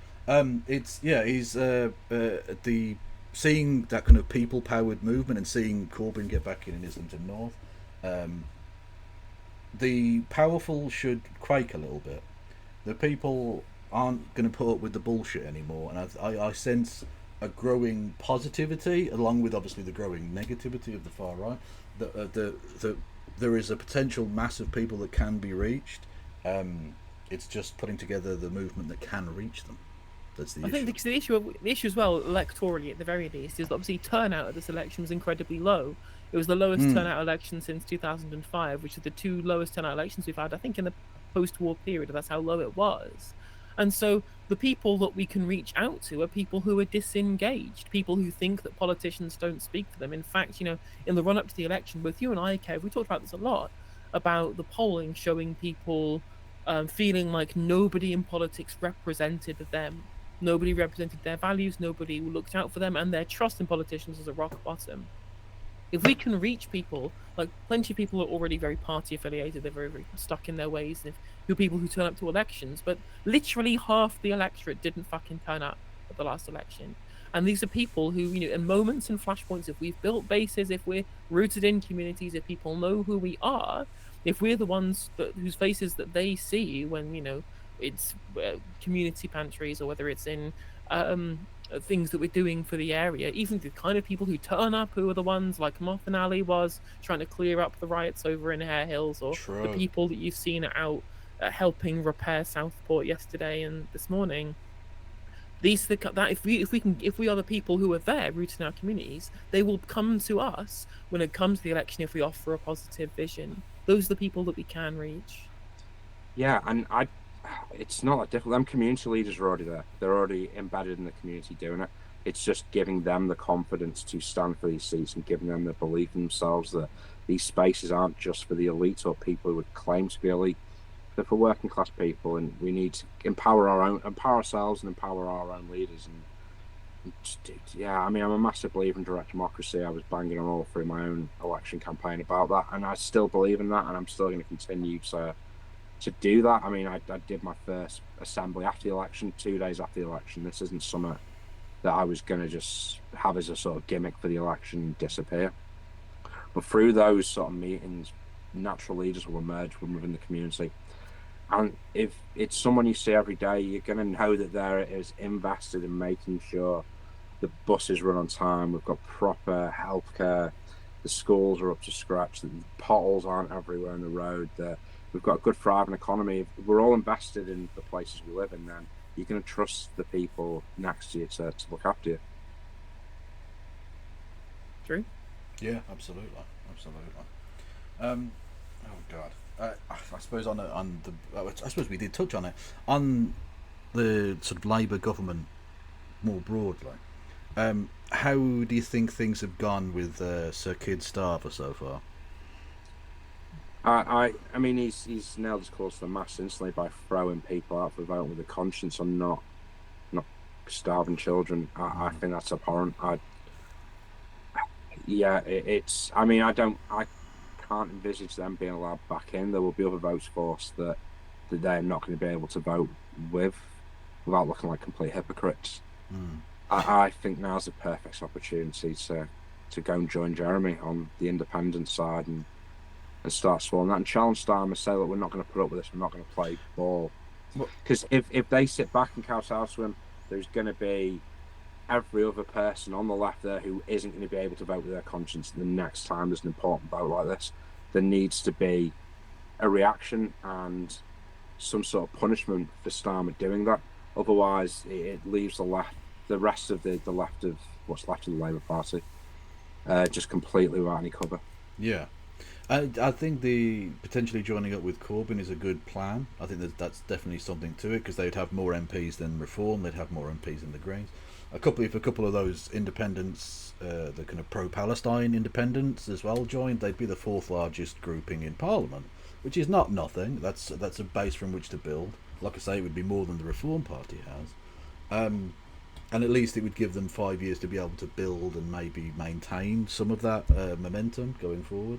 He's the seeing that kind of people-powered movement and seeing Corbyn get back in Islington North. The powerful should quake a little bit. The people aren't going to put up with the bullshit anymore, and I sense a growing positivity, along with obviously the growing negativity of the far right. There is a potential mass of people that can be reached. It's just putting together the movement that can reach them. That's the issue. I think the issue as well, electorally at the very least, is that obviously turnout at this election was incredibly low. It was the lowest turnout election since 2005, which are the two lowest turnout elections we've had, I think, in the post-war period. That's how low it was. And so the people that we can reach out to are people who are disengaged, people who think that politicians don't speak for them. In fact, in the run-up to the election, both you and I, Kev, we talked about this a lot, about the polling showing people feeling like nobody in politics represented them. Nobody represented their values, nobody looked out for them, and their trust in politicians was at rock bottom. If we can reach people, like plenty of people are already very party affiliated, they're very, very stuck in their ways, and who people who turn up to elections, but literally half the electorate didn't fucking turn up at the last election. And these are people who, in moments and flashpoints, if we've built bases, if we're rooted in communities, if people know who we are, if we're the ones whose faces that they see when, it's community pantries, or whether it's in things that we're doing for the area, even the kind of people who turn up, who are the ones like Martha Ali was trying to clear up the riots over in Hare Hills, or the people that you've seen out helping repair Southport yesterday and this morning. If we are the people who are there rooted in our communities, they will come to us when it comes to the election if we offer a positive vision. Those are the people that we can reach. Yeah, and it's not that difficult. Them community leaders are already there. They're already embedded in the community doing it. It's just giving them the confidence to stand for these seats and giving them the belief in themselves that these spaces aren't just for the elite or people who would claim to be elite. They're for working class people, and we need to empower ourselves and empower our own leaders. Yeah, I mean, I'm a massive believer in direct democracy. I was banging on all through my own election campaign about that, and I still believe in that, and I'm still going to continue to do that. I mean, I did my first assembly after the election, 2 days after the election. This isn't something that I was going to just have as a sort of gimmick for the election and disappear. But through those sort of meetings, natural leaders will emerge from within the community. And if it's someone you see every day, you're going to know that they're is invested in making sure the buses run on time. We've got proper healthcare. The schools are up to scratch. The potholes aren't everywhere in the road. We've got a good, thriving economy. If we're all invested in the places we live in, then you're going to trust the people next to you to look after you. True. Yeah, absolutely. Oh God. I suppose I suppose we did touch on it on the sort of Labour government more broadly. How do you think things have gone with Sir Keir Starmer so far? I mean, he's nailed his cause to the mast instantly by throwing people out for voting with a conscience and not starving children. I think that's abhorrent. It's. I mean, I can't envisage them being allowed back in. There will be other votes forced that they're not going to be able to vote with without looking like complete hypocrites. I think now's the perfect opportunity to go and join Jeremy on the independent side and start swallowing that and challenge Starmer, say, look, we're not going to put up with this, we're not going to play ball. Because if they sit back and kowtow to him, there's going to be every other person on the left there who isn't going to be able to vote with their conscience the next time there's an important vote like this. There needs to be a reaction and some sort of punishment for Starmer doing that. Otherwise, it leaves the rest of the left of what's left of the Labour Party just completely without any cover. Yeah. I think the potentially joining up with Corbyn is a good plan. I think that's definitely something to it because they'd have more MPs than Reform. They'd have more MPs than the Greens. If a couple of those independents, the kind of pro-Palestine independents as well joined, they'd be the fourth largest grouping in Parliament, which is not nothing. That's a base from which to build. Like I say, it would be more than the Reform Party has. And at least it would give them 5 years to be able to build and maybe maintain some of that momentum going forward.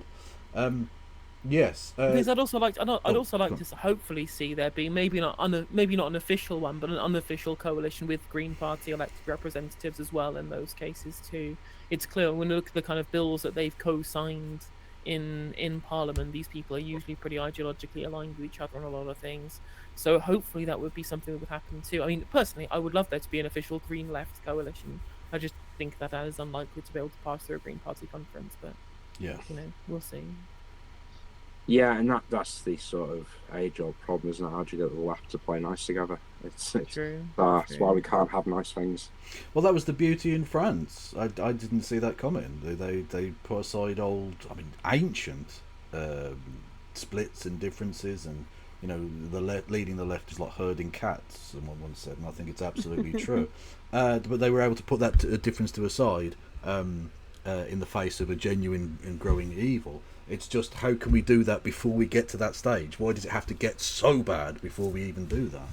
Yes. Because I'd also like to hopefully see there be maybe not an official one, but an unofficial coalition with Green Party elected representatives as well in those cases too. It's clear when you look at the kind of bills that they've co-signed in Parliament, these people are usually pretty ideologically aligned with each other on a lot of things. So hopefully that would be something that would happen too. I mean, personally, I would love there to be an official Green Left coalition. I just think that is unlikely to be able to pass through a Green Party conference, but yeah, we'll see. Yeah, and that's the sort of age-old problem, isn't it? How do you get the left to play nice together? It's true. That's why we can't have nice things. Well, that was the beauty in France. I didn't see that coming. They put aside ancient splits and differences, and leading the left is like herding cats. Someone once said, and I think it's absolutely true. But they were able to put that difference to a side in the face of a genuine and growing evil. It's just, how can we do that before we get to that stage? Why does it have to get so bad before we even do that?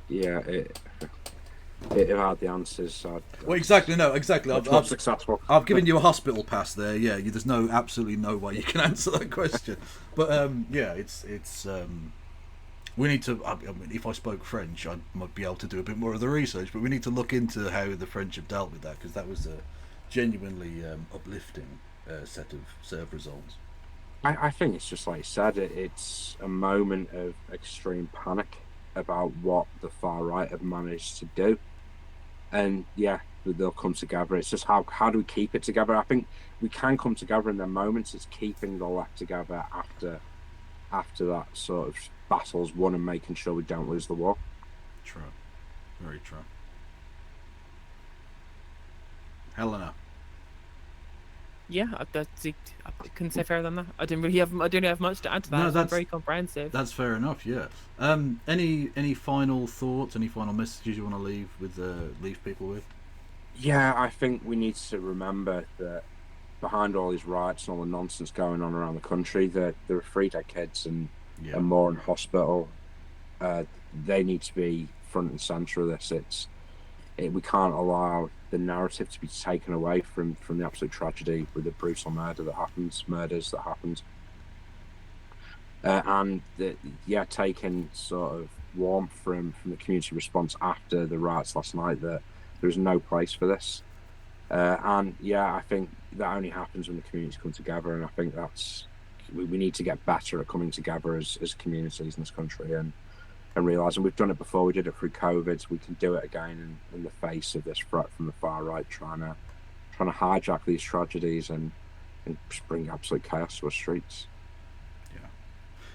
Yeah, it had the answers. Well, exactly. I've successful. I've given you a hospital pass there. Yeah, there's absolutely no way you can answer that question. But yeah, it's we need to. I mean, if I spoke French, I might be able to do a bit more of the research. But we need to look into how the French have dealt with that, because that was a genuinely uplifting set of results. I think it's just like you said. It's a moment of extreme panic about what the far right have managed to do, and yeah, they'll come together. It's just how do we keep it together? I think we can come together in their moments. It's keeping the left together after that sort of battle's won and making sure we don't lose the war. True, very true. Helena. Yeah, I couldn't say fairer than that. I don't have much to add to that. No, that's very comprehensive. That's fair enough. Yeah. Any final thoughts? Any final messages you want to leave people with? Yeah, I think we need to remember that behind all these riots and all the nonsense going on around the country, there are 3 dead kids and more in hospital. They need to be front and center of this. we can't allow the narrative to be taken away from the absolute tragedy with the brutal murders that happened. And taking sort of warmth from the community response after the riots last night, that there is no place for this. And I think that only happens when the communities come together, and I think we need to get better at coming together as communities in this country and realising we've done it before. We did it through COVID. We can do it again in the face of this threat from the far right, trying to hijack these tragedies and just bring absolute chaos to our streets.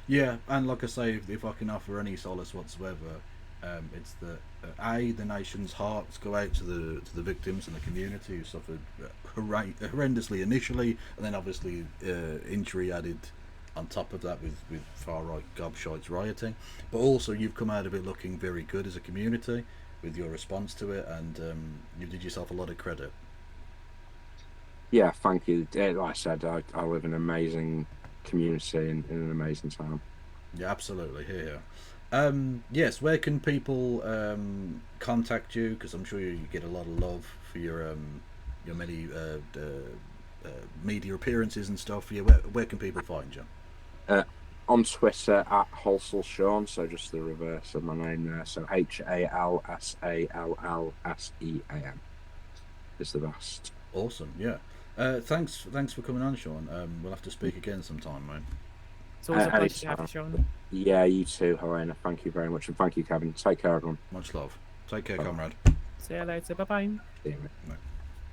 Yeah, and like I say, if I can offer any solace whatsoever, it's that the nation's hearts go out to the victims and the community who suffered horrendously initially, and then obviously injury added on top of that with far right gobshites rioting. But also, you've come out of it looking very good as a community with your response to it, and you did yourself a lot of credit. Yeah, thank you. Like I said, I live in an amazing community in an amazing town. Yeah, absolutely. Here. Yes, where can people contact you? Because I'm sure you get a lot of love for your many media appearances and stuff. Yeah, where can people find you? On Twitter at Halsall Sean, so just the reverse of my name there. So HALSALLSEAN is the best. Awesome. Yeah. Thanks for coming on, Sean. We'll have to speak again sometime, mate. It's always a pleasure to have you, Sean. Yeah, you too, Helena. Thank you very much, and thank you, Kevin. Take care, everyone. Much love. Take care, comrade. See you later. Bye-bye. See you, mate.